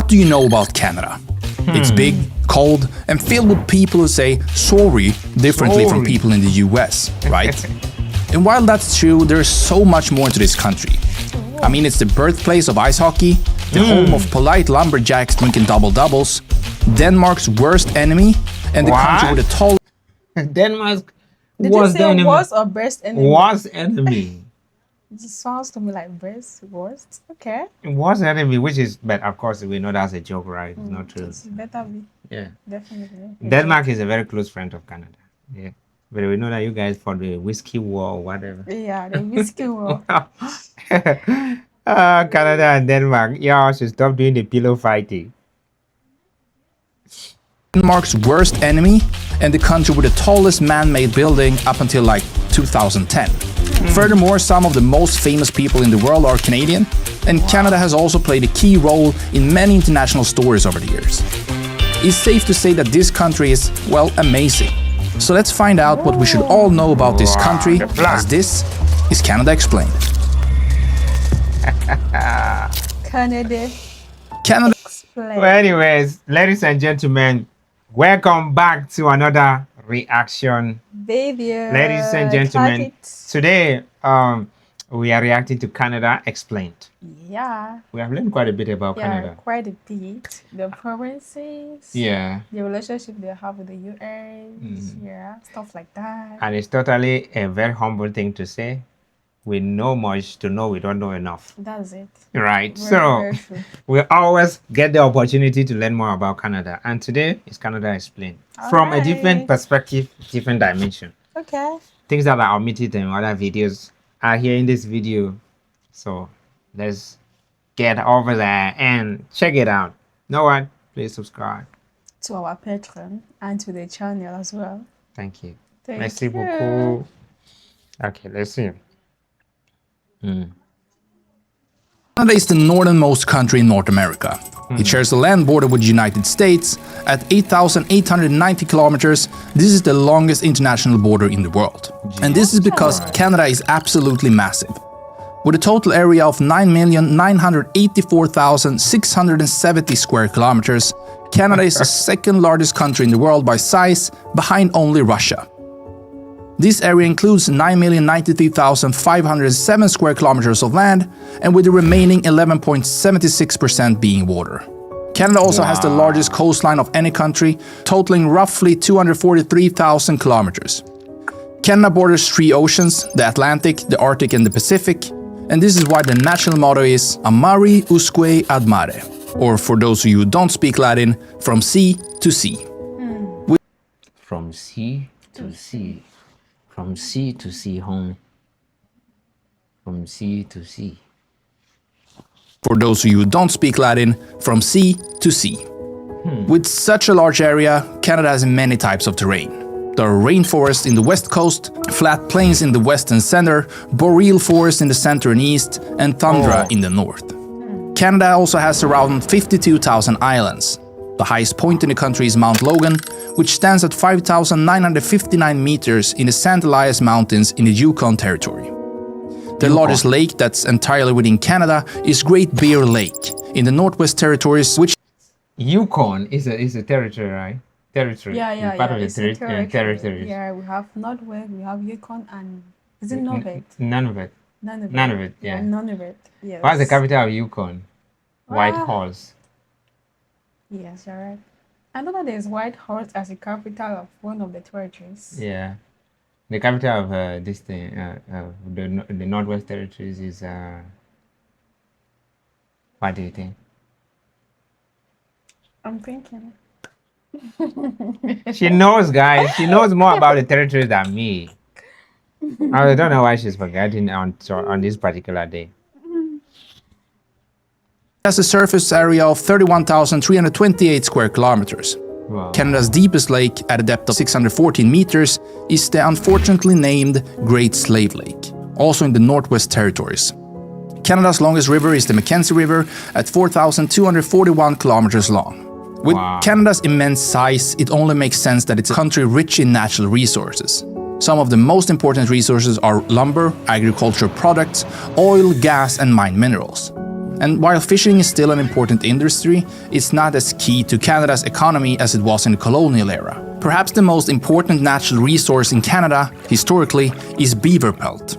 What do you know about Canada? It's big, cold, and filled with people who say sorry differently from people in the US, right? And while that's true, there's so much more to this country. I mean, it's the birthplace of ice hockey, the home of polite lumberjacks drinking double-doubles, Denmark's worst enemy, and the country with the tallest... Denmark Did was you the say enemy. worst or best enemy? Was enemy. It sounds to me like best, worst. Okay. Was enemy, which is, but of course we know that's a joke, right? It's not true. It's better be. Yeah. Definitely. Denmark is a very close friend of Canada. Yeah. But we know that you guys for the whiskey war or whatever. Yeah, the whiskey war. Canada and Denmark, y'all should stop doing the pillow fighting. Denmark's worst enemy, and the country with the tallest man-made building up until like 2010. Furthermore, some of the most famous people in the world are Canadian, and Canada has also played a key role in many international stories over the years. It's safe to say that this country is, well, amazing. So let's find out what we should all know about this country, as this is Canada Explained. Canada Canada Explained. Well, anyways, ladies and gentlemen, welcome back to another reaction. Video. Ladies and gentlemen, today we are reacting to Canada Explained. Yeah. We have learned quite a bit about Yeah, Canada. quite a bit. The provinces. Yeah, The relationship they have with the US. Yeah, stuff like that. and it's totally a very humble thing to say. We know much to know we don't know enough. That's it. Right, Very, so very true. we always get the opportunity to learn more about Canada, and today is Canada Explained from a different Alright. perspective, different dimension. Okay. Things that are omitted in other videos are here in this video, so let's get over there and check it out. Know what? Please subscribe. To our Patreon and to the channel as well. Thank you. Thank Merci you. beaucoup. Okay, let's see. Canada is the northernmost country in North America. It shares a land border with the United States. At 8,890 kilometers, this is the longest international border in the world. And this is because Canada is absolutely massive. With a total area of 9,984,670 square kilometers, Canada is the second largest country in the world by size, behind only Russia. This area includes 9,093,507 square kilometers of land, and with the remaining 11.76% being water. Canada also has the largest coastline of any country, totaling roughly 243,000 kilometers. Canada borders 3 oceans, the Atlantic, the Arctic and the Pacific, and this is why the national motto is Amari usque ad mare, or for those of you who don't speak Latin, from sea to sea. From sea to sea. From sea to sea, home. From sea to sea. For those of you who don't speak Latin, from sea to sea. With such a large area, Canada has many types of terrain. There are rainforests in the west coast, flat plains in the west and center, boreal forests in the center and east, and tundra in the north. Canada also has around 52,000 islands. The highest point in the country is Mount Logan, which stands at 5,959 meters in the St. Elias Mountains in the Yukon Territory. The largest lake that's entirely within Canada is Great Bear Lake in the Northwest Territories, which Yukon is a territory, right? Territory. Yeah. Part of the It's a territories. Yeah, we have Northwest, we have Yukon, and is it Nunavut? None of it. Nunavut. Nunavut, yeah. Nunavut. Yes. What's the capital of Yukon? Whitehorse. Yes, you're right. I know that there's Whitehorse as the capital of one of the territories. Yeah. The capital of this thing, the Northwest Territories is, what do you think? I'm thinking. She knows, guys. She knows more about the territories than me. I don't know why she's forgetting on this particular day. has a surface area of 31,328 square kilometers. Wow. Canada's deepest lake, at a depth of 614 meters, is the unfortunately named Great Slave Lake, also in the Northwest Territories. Canada's longest river is the Mackenzie River, at 4,241 kilometers long. With Canada's immense size, it only makes sense that it's a country rich in natural resources. Some of the most important resources are lumber, agricultural products, oil, gas, and mined minerals. And while fishing is still an important industry, it's not as key to Canada's economy as it was in the colonial era. Perhaps the most important natural resource in Canada, historically, is beaver pelt.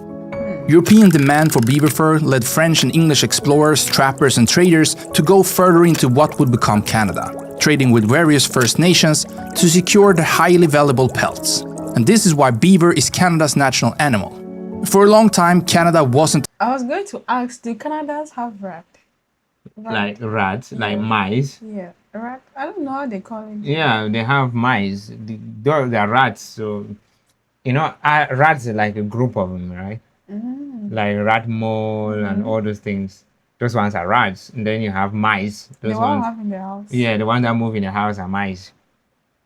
European demand for beaver fur led French and English explorers, trappers and traders to go further into what would become Canada, trading with various First Nations to secure the highly valuable pelts. And this is why beaver is Canada's national animal. For a long time, Canada wasn't I was going to ask, do Canadians have rat? Like rats, like mice. Yeah, rat. I don't know how they call it. Yeah, they have mice. Those are rats. So, rats are like a group of them, right? Like rat mole and all those things. Those ones are rats. And then you have mice. Those The one ones. have in the house. Yeah, the ones that move in the house are mice.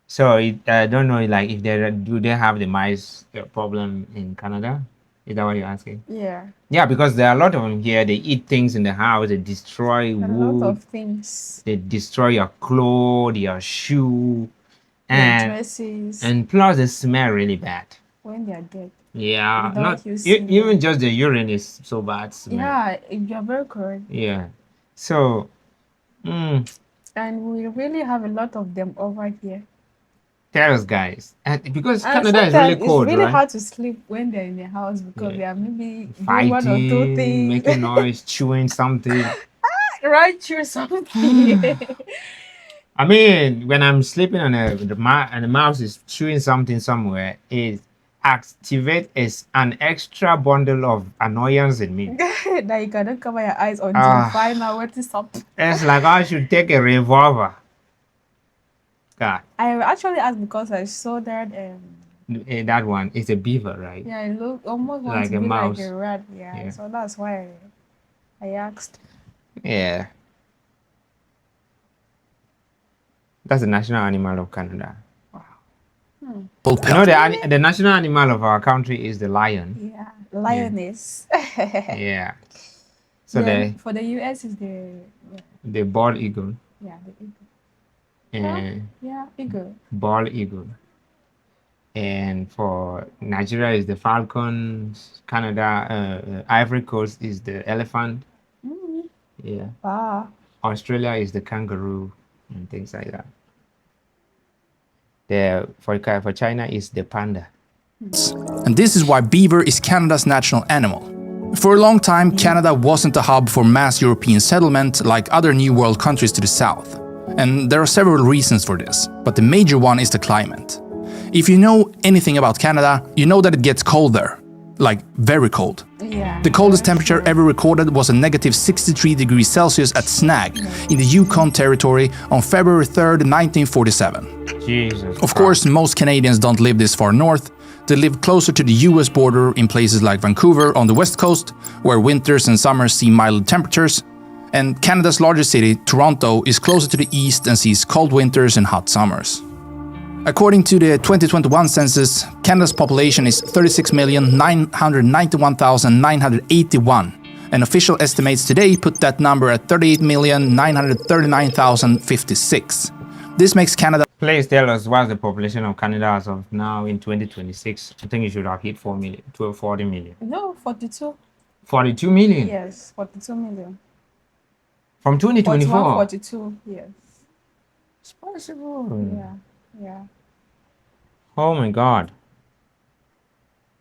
So I don't know, like if they have the mice problem in Canada? Is that what you're asking? Yeah. Yeah, because there are a lot of them here. They eat things in the house. They destroy A wood. lot of things. They destroy your clothes, your shoe, Their and dresses. and plus they smell really bad. When they are dead. Yeah, Without not you seeing even just the urine is so bad. Smell. Yeah, you're very correct. Yeah. So, And we really have a lot of them over here. tell us, guys, because And Canada is really sometimes cold, it's really right? hard to sleep when they're in the house because Yeah. they are maybe doing one or two Fighting, things. making noise, chewing something. Right through something. I mean, when I'm sleeping and the mouse is chewing something somewhere, it activates an extra bundle of annoyance in me. That you cannot cover your eyes until Ah. you find out what is up. It's like I should take a revolver. God, I actually asked because I saw that that one is a beaver, right? yeah, it looked almost Like wants to a be mouse. like a rat. Yeah, Yeah. so that's why I asked. Yeah. That's the national animal of Canada. pelt. You know, the national animal of our country is the lion. Yeah, lioness. Yeah. So Then for the US is the bald eagle the eagle. and Yeah, eagle. bald eagle. And for Nigeria is the falcon. Canada, Ivory Coast is the elephant. Yeah. Wow. Australia is the kangaroo and things like that. For China is the panda. And this is why beaver is Canada's national animal. For a long time, Canada wasn't a hub for mass European settlement like other New World countries to the south. And there are several reasons for this, but the major one is the climate. If you know anything about Canada, you know that it gets cold there. Like, very cold. Yeah. The coldest temperature ever recorded was a negative 63 degrees Celsius at Snag in the Yukon Territory on February 3rd, 1947. Jesus. Of course, most Canadians don't live this far north. They live closer to the US border in places like Vancouver on the west coast, where winters and summers see mild temperatures. And Canada's largest city, Toronto, is closer to the east and sees cold winters and hot summers. According to the 2021 census, Canada's population is 36,991,981, and official estimates today put that number at 38,939,056. This makes Canada Please tell us what's the population of Canada as of now in 2026. I think it should have hit 4 million, 40 million. No, 42. 42 million? Yes, 42 million. From 2024? 42, yes. It's possible. Yeah, yeah. Oh my God.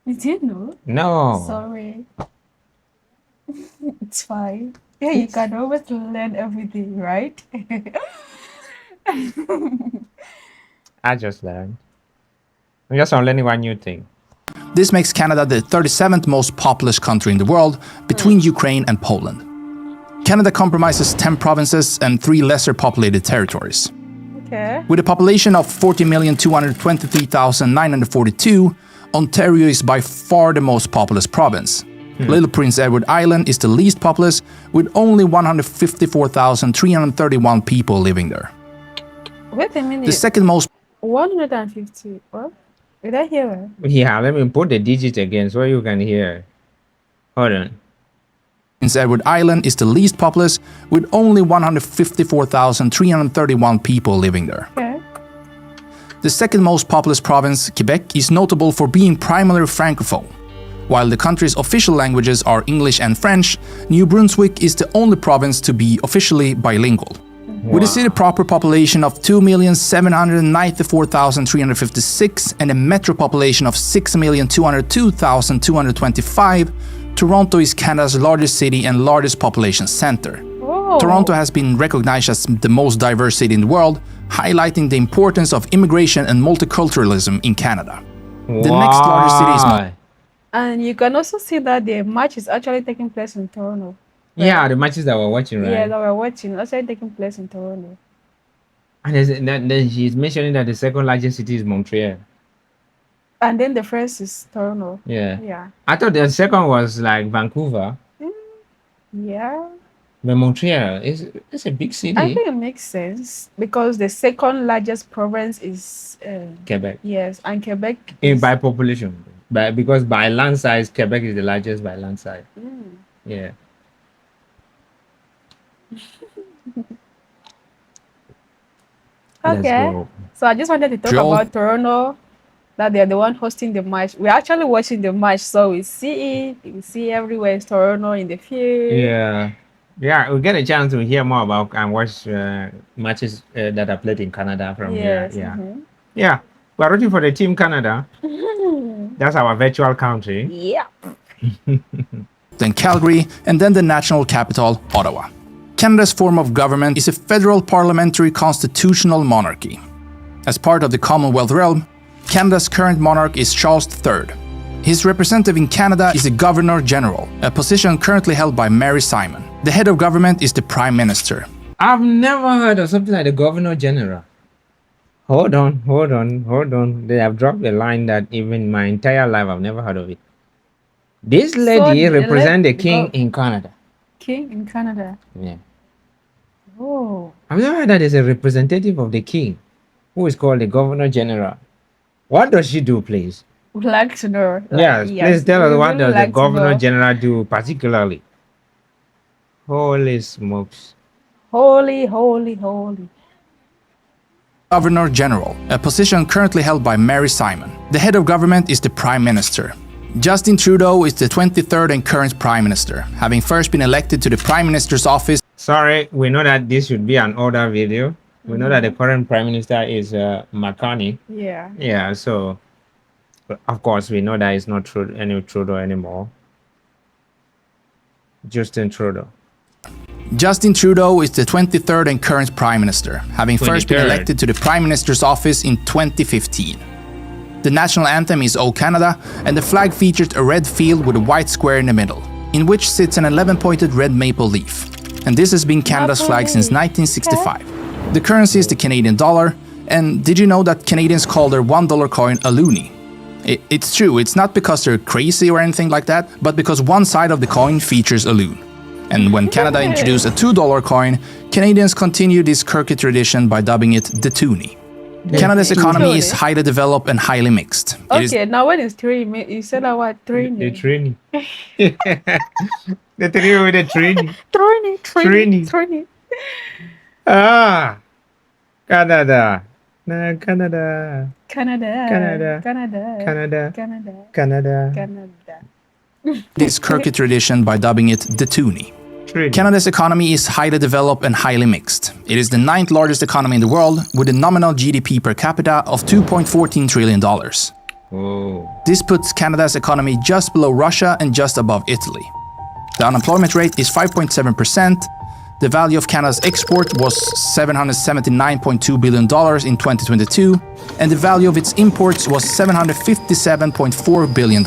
You didn't know? No. Sorry. It's fine. Yeah, you can always learn everything, right? I just learned. I'm just learning one new thing. This makes Canada the 37th most populous country in the world, between Ukraine and Poland. Canada comprises 10 provinces and 3 lesser populated territories. Okay. With a population of 40,223,942, Ontario is by far the most populous province. Little Prince Edward Island is the least populous, with only 154,331 people living there. Wait a minute. The second most 150. What? Did I hear it? Yeah, let me put the digits again so you can hear. Hold on. Prince Edward Island is the least populous, with only 154,331 people living there. Okay. The second most populous province, Quebec, is notable for being primarily francophone. While the country's official languages are English and French, New Brunswick is the only province to be officially bilingual. With a city proper population of 2,794,356 and a metro population of 6,202,225, Toronto is Canada's largest city and largest population center. Oh. Toronto has been recognized as the most diverse city in the world, highlighting the importance of immigration and multiculturalism in Canada. The next largest city is And you can also see that the match is actually taking place in Toronto. Yeah, the matches that we're watching, right? Yeah, that we're watching actually taking place in Toronto. And then she's mentioning that the second largest city is Montreal. And then the first is Toronto. Yeah. Yeah. I thought the second was like Vancouver, Yeah. but Montreal it's a big city. I think it makes sense because the second largest province is Quebec. yes, and Quebec By population, because by land size, Quebec is the largest by land size. Yeah. Let's okay. go. So I just wanted to talk Joel? about Toronto, that they're the one hosting the match. We're actually watching the match, so we see it. We see everywhere is Toronto in the field. Yeah. Yeah, we get a chance to hear more about and watch matches that are played in Canada from Yes. here. Yeah. Yeah. We're rooting for the Team Canada. That's our virtual country. Yeah. then Calgary, and then the national capital, Ottawa. Canada's form of government is a federal parliamentary constitutional monarchy. As part of the Commonwealth realm, Canada's current monarch is Charles III. His representative in Canada is the Governor General, a position currently held by Mary Simon. The head of government is the Prime Minister. I've never heard of something like the Governor General. Hold on. They have dropped a line that even my entire life I've never heard of it. This lady represents the king in Canada. King in Canada. Yeah. Oh. I've never heard that there's a representative of the king who is called the Governor General. What does she do, please? Would like to know. Yes, please tell us we what really does like the to Governor know. General do particularly? Holy smokes. Holy. Governor General, a position currently held by Mary Simon. The head of government is the Prime Minister. Justin Trudeau is the 23rd and current Prime Minister, having first been elected to the Prime Minister's office. Sorry, we know that this should be an older video. We know that the current Prime Minister is McCartney. Yeah. Yeah, so of course we know that it's not Trudeau anymore. Justin Trudeau. Justin Trudeau is the 23rd and current Prime Minister, having first been 23rd. elected to the Prime Minister's office in 2015. The national anthem is O Canada, and the flag features a red field with a white square in the middle, in which sits an 11-pointed red maple leaf. And this has been Canada's flag since 1965. The currency is the Canadian dollar, and did you know that Canadians call their $1 coin a loonie? It's true, it's not because they're crazy or anything like that, but because one side of the coin features a loon. And when Canada introduced a $2 coin, Canadians continued this quirky tradition by dubbing it the toonie. Canada's economy is highly developed and highly mixed. It is Okay, now when it's three, you said that what? The Trini. Trini. The trio with the Trini. Trini. Ah, Canada. Canada. this quirky tradition by dubbing it the toonie. Trini. Canada's economy is highly developed and highly mixed. It is the 9th largest economy in the world, with a nominal GDP per capita of $2.14 trillion. Oh. This puts Canada's economy just below Russia and just above Italy. The unemployment rate is 5.7%. The value of Canada's export was $779.2 billion in 2022, and the value of its imports was $757.4 billion.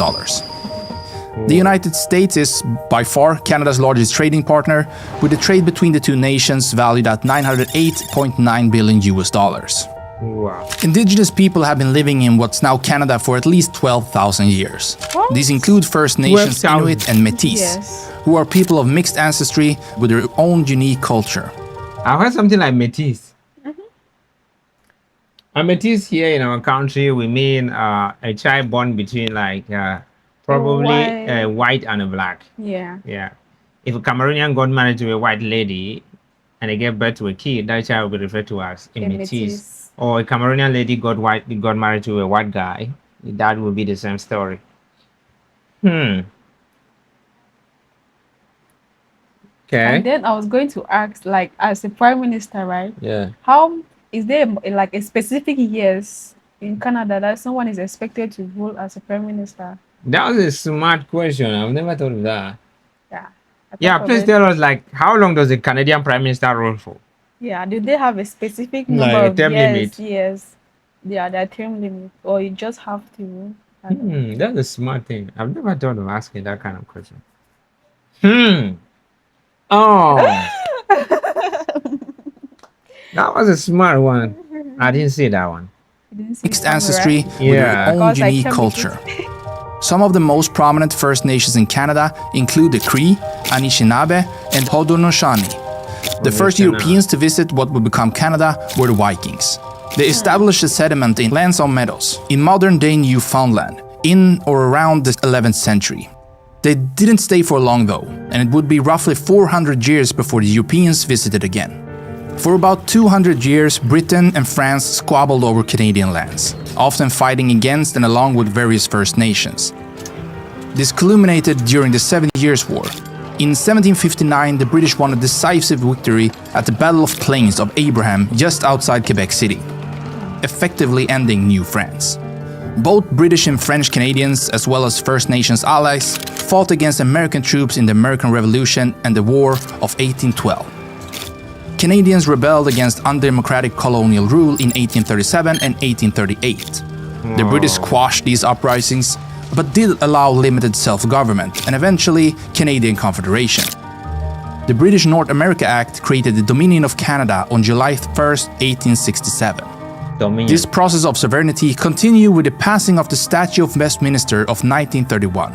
The United States is by far Canada's largest trading partner, with the trade between the two nations valued at $908.9 billion US dollars. Wow. Indigenous people have been living in what's now Canada for at least 12,000 years. What? These include First Nations, 12,000. Inuit, and Métis, Yes. who are people of mixed ancestry with their own unique culture. I've heard something like Métis. A Métis here in our country, we mean a child born between probably a white and a black. Yeah. Yeah. If a Cameroonian got married to a white lady and they gave birth to a kid, that child will be referred to as a Métis. Or a Cameroonian lady got married to a white guy, that would be the same story. Okay. And then I was going to ask, like, as a prime minister, right? Yeah. How is there like a specific years in Canada that someone is expected to rule as a prime minister? That was a smart question. I've never thought of that. Yeah. I Yeah, thought of please it. tell us, like, how long does the Canadian Prime Minister rule for? Yeah. Do they have a specific number Like a of term limit? years? Yeah, their term limit, or you just have to rule? I don't know. That's a smart thing. I've never thought of asking that kind of question. Oh, that was a smart one. I didn't see that one. You didn't see Mixed it coming, ancestry right? with their Yeah. own Because I unique came with culture. Some of the most prominent First Nations in Canada include the Cree, Anishinaabe, and Haudenosaunee. The first Europeans to visit what would become Canada were the Vikings. They established a settlement in lands on meadows, in modern-day Newfoundland, in or around the 11th century. They didn't stay for long though, and it would be roughly 400 years before the Europeans visited again. For about 200 years, Britain and France squabbled over Canadian lands, often fighting against and along with various First Nations. This culminated during the 7 Years' War. In 1759, the British won a decisive victory at the Battle of Plains of Abraham just outside Quebec City, effectively ending New France. Both British and French Canadians, as well as First Nations allies, fought against American troops in the American Revolution and the War of 1812. Canadians rebelled against undemocratic colonial rule in 1837 and 1838. The British squashed these uprisings, but did allow limited self-government and eventually Canadian Confederation. The British North America Act created the Dominion of Canada on July 1st, 1867. Dominion. This process of sovereignty continued with the passing of the Statute of Westminster of 1931.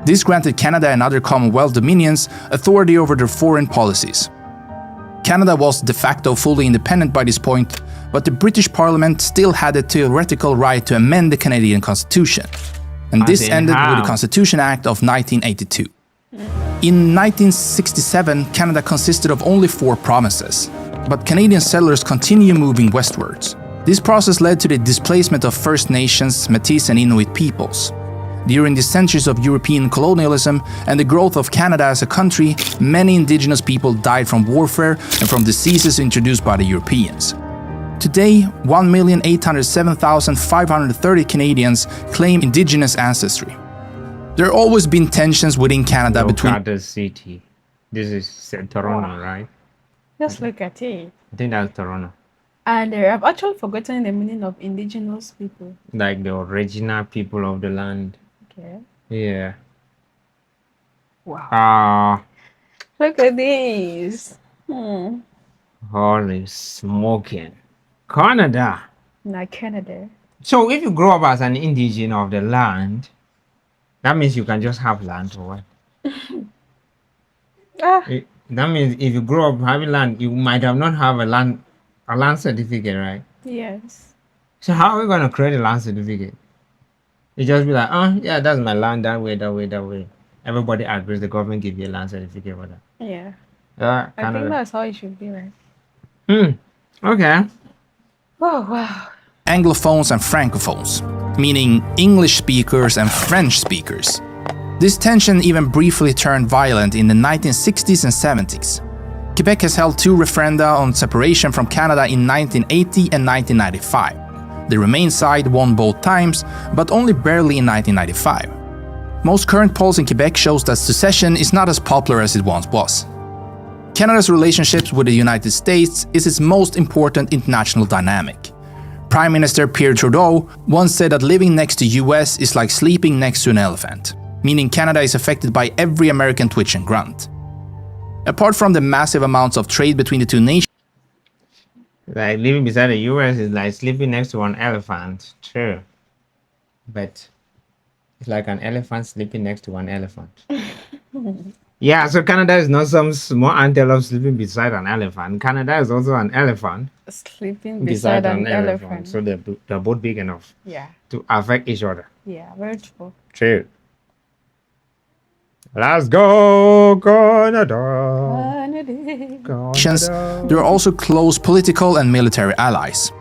This granted Canada and other Commonwealth dominions authority over their foreign policies. Canada was de facto fully independent by this point, but the British Parliament still had a theoretical right to amend the Canadian Constitution. And this ended with the Constitution Act of 1982. In 1967, Canada consisted of only 4 provinces, but Canadian settlers continued moving westwards. This process led to the displacement of First Nations, Métis and Inuit peoples. During the centuries of European colonialism and the growth of Canada as a country, many Indigenous people died from warfare and from diseases introduced by the Europeans. Today, 1,807,530 Canadians claim Indigenous ancestry. There have always been tensions within Canada between the city. This is Toronto, right? Just look at it. I think that's Toronto. And I've actually forgotten the meaning of Indigenous people. Like the original people of the land. Okay. Yeah. Wow. Look at this. Holy smoking. Canada. Not Canada. So if you grow up as an indigenous of the land, that means you can just have land or what? That means if you grow up having land, you might have not have a land certificate, right? Yes. So how are we gonna create a land certificate? You just be like, oh yeah, that's my land, that way. Everybody agrees, the government give you a land certificate for that. Yeah. I think that's how it should be, right? Okay. Oh wow. Anglophones and Francophones, meaning English speakers and French speakers. This tension even briefly turned violent in the 1960s and 70s. Quebec has held 2 referenda on separation from Canada in 1980 and 1995. The Remain side won both times, but only barely in 1995. Most current polls in Quebec shows that secession is not as popular as it once was. Canada's relationships with the United States is its most important international dynamic. Prime Minister Pierre Trudeau once said that living next to US is like sleeping next to an elephant, meaning Canada is affected by every American twitch and grunt. Apart from the massive amounts of trade between the two nations, like living beside the US is like sleeping next to an elephant, true. But it's like an elephant sleeping next to an elephant. Yeah, so Canada is not some small antelope sleeping beside an elephant. Canada is also an elephant sleeping beside an elephant. So they're both big enough to affect each other. Yeah, very true. True. Let's go, Canada. there are also close political and military allies.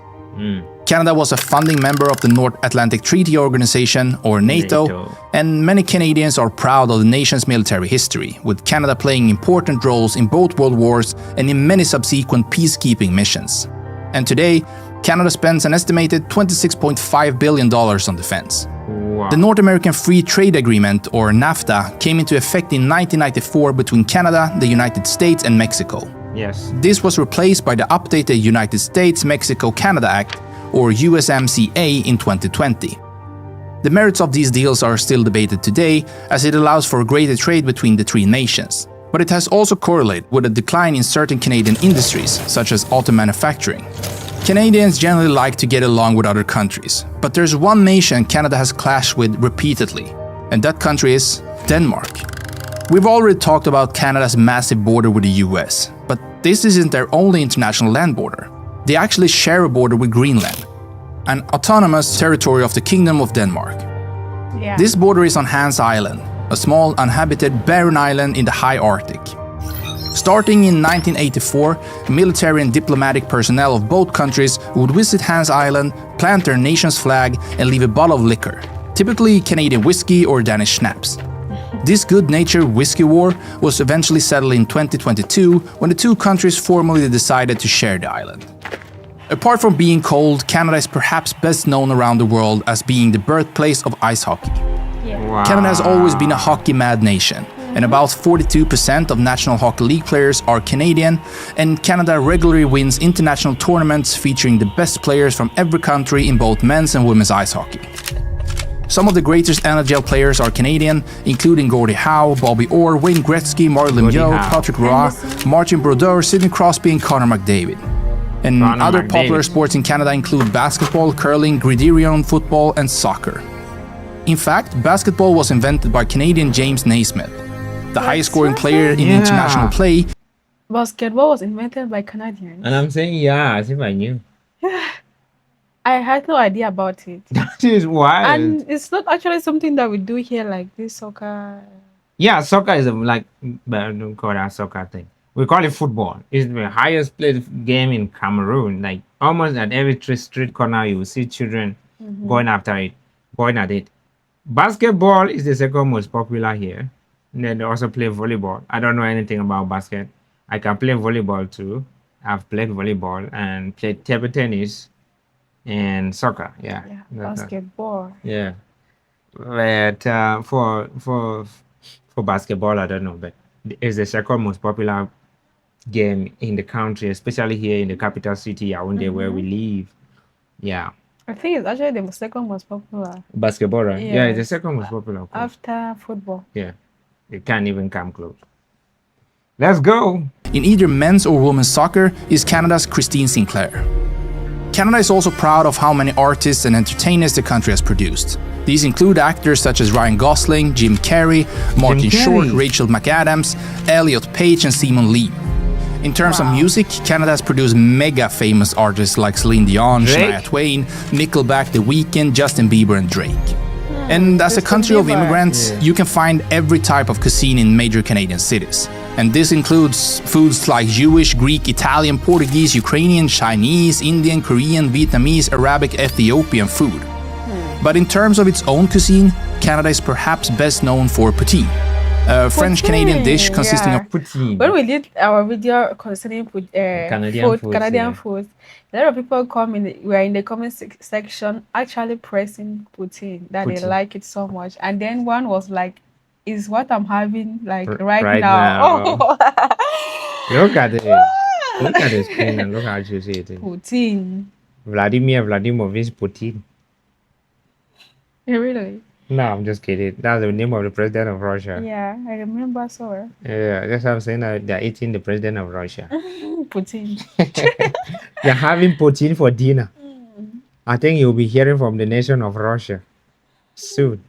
Canada was a founding member of the North Atlantic Treaty Organization, or NATO, and many Canadians are proud of the nation's military history, with Canada playing important roles in both world wars and in many subsequent peacekeeping missions. And today, Canada spends an estimated $26.5 billion on defense. Wow. The North American Free Trade Agreement, or NAFTA, came into effect in 1994 between Canada, the United States, and Mexico. Yes. This was replaced by the updated United States-Mexico-Canada Act, or USMCA, in 2020. The merits of these deals are still debated today, as it allows for greater trade between the three nations. But it has also correlated with a decline in certain Canadian industries, such as auto manufacturing. Canadians generally like to get along with other countries, but there's one nation Canada has clashed with repeatedly, and that country is Denmark. We've already talked about Canada's massive border with the US, but this isn't their only international land border. They actually share a border with Greenland, an autonomous territory of the Kingdom of Denmark. Yeah. This border is on Hans Island, a small uninhabited barren island in the high Arctic. Starting in 1984, military and diplomatic personnel of both countries would visit Hans Island, plant their nation's flag, and leave a bottle of liquor, typically Canadian whiskey or Danish schnapps. This good-natured whiskey war was eventually settled in 2022 when the two countries formally decided to share the island. Apart from being cold, Canada is perhaps best known around the world as being the birthplace of ice hockey. Yeah. Wow. Canada has always been a hockey-mad nation, and about 42% of National Hockey League players are Canadian, and Canada regularly wins international tournaments featuring the best players from every country in both men's and women's ice hockey. Some of the greatest NHL players are Canadian, including Gordie Howe, Bobby Orr, Wayne Gretzky, Martin Lemieux, Patrick Roy, Martin Brodeur, Sidney Crosby, and Connor McDavid. And Connor other McDavid. popular sports in Canada include basketball, curling, gridiron, football, and soccer. In fact, basketball was invented by Canadian James Naismith, the highest-scoring player in Yeah. international play. Basketball was invented by Canadians. And I'm saying, yeah, as if I knew. I had no idea about it. That is wild. And it's not actually something that we do here, like this soccer. Yeah, soccer is like, but don't call that soccer thing. We call it football. It's the highest played game in Cameroon. Like almost at every street corner, you will see children going after it, going at it. Basketball is the second most popular here. And then they also play volleyball. I don't know anything about basket. I can play volleyball too. I've played volleyball and played table tennis and soccer. Yeah. Yeah, That- basketball. yeah, but for basketball, I don't know, but it's the second most popular game in the country, especially here in the capital city, Yaoundé, where we live. Yeah, I think it's actually the second most popular basketball, right? Yeah, it's the Yes. second most popular. after football. Yeah, it can't even come close. Let's go. In either men's or women's soccer is Canada's Christine Sinclair. Canada is also proud of how many artists and entertainers the country has produced. These include actors such as Ryan Gosling, Jim Carrey, Martin Short, Carrey. Rachel McAdams, Elliot Page, and Simon Lee. In terms of music, Canada has produced mega famous artists like Celine Dion, Drake. Shania Twain, Nickelback, The Weeknd, Justin Bieber, and Drake. And as a Justin country of Bieber. immigrants, Yeah. you can find every type of cuisine in major Canadian cities. And this includes foods like Jewish, Greek, Italian, Portuguese, Ukrainian, Chinese, Indian, Korean, Vietnamese, Arabic, Ethiopian food. But in terms of its own cuisine, Canada is perhaps best known for poutine, a French-Canadian dish Poutine, consisting yeah. of Poutine. When we did our video concerning Canadian food, foods, Canadian yeah. food, a lot of people come in. We are in the comment section actually pressing poutine that they Poutine. like it so much. And then one was like, "Is what I'm having like Right right, now. now?" Look at it. Look at the screen and look how juicy it is. Poutine. Vladimir Vladimirovich Putin. Really? No, I'm just kidding. That's the name of the president of Russia. Yeah, I remember so well. Yeah, that's what I'm saying. That they're eating the president of Russia. Poutine. They're having Putin for dinner. I think you'll be hearing from the nation of Russia soon.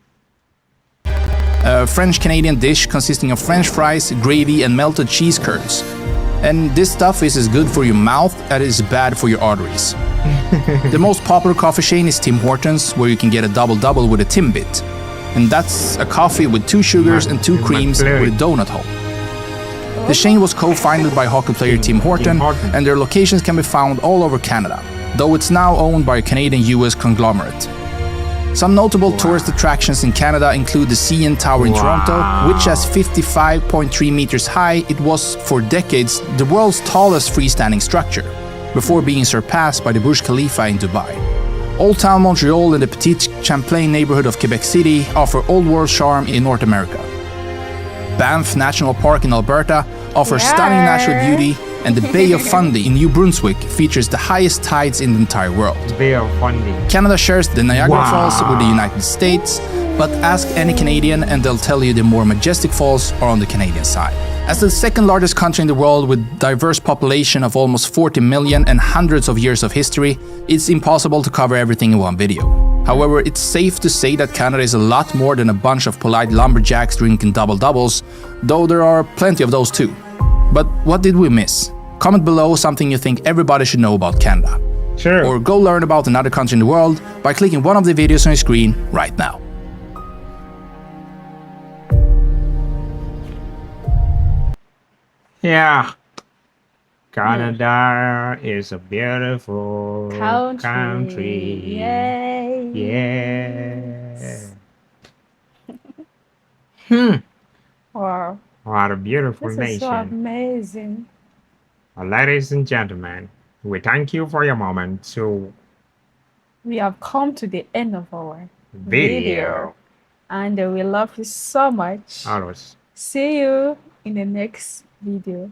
a French-Canadian dish consisting of French fries, gravy, and melted cheese curds. And this stuff is as good for your mouth as it is bad for your arteries. The most popular coffee chain is Tim Hortons, where you can get a double-double with a Timbit. And that's a coffee with 2 sugars and 2 creams McFlurry. with a donut hole. The chain was co-founded by hockey player Tim Horton, Horton. and their locations can be found all over Canada, though it's now owned by a Canadian-US conglomerate. Some notable tourist attractions in Canada include the CN Tower in Toronto, which is 55.3 meters high. It was, for decades, the world's tallest freestanding structure, before being surpassed by the Burj Khalifa in Dubai. Old Town Montreal and the Petit Champlain neighborhood of Quebec City offer old world charm in North America. Banff National Park in Alberta offers stunning natural beauty, and the Bay of Fundy in New Brunswick features the highest tides in the entire world. Bay of Fundy. Canada shares the Niagara Falls with the United States, but ask any Canadian and they'll tell you the more majestic falls are on the Canadian side. As the second largest country in the world with diverse population of almost 40 million and hundreds of years of history, it's impossible to cover everything in one video. However, it's safe to say that Canada is a lot more than a bunch of polite lumberjacks drinking double-doubles, though there are plenty of those too. But what did we miss? Comment below something you think everybody should know about Canada. Sure. Or go learn about another country in the world by clicking one of the videos on your screen right now. Yeah. Canada is a beautiful country. Yay. Yeah. Wow. What a beautiful This nation. is so amazing. Ladies and gentlemen, we thank you for your moment. So, We have come to the end of our video. and we love you so much. Always. See you in the next video.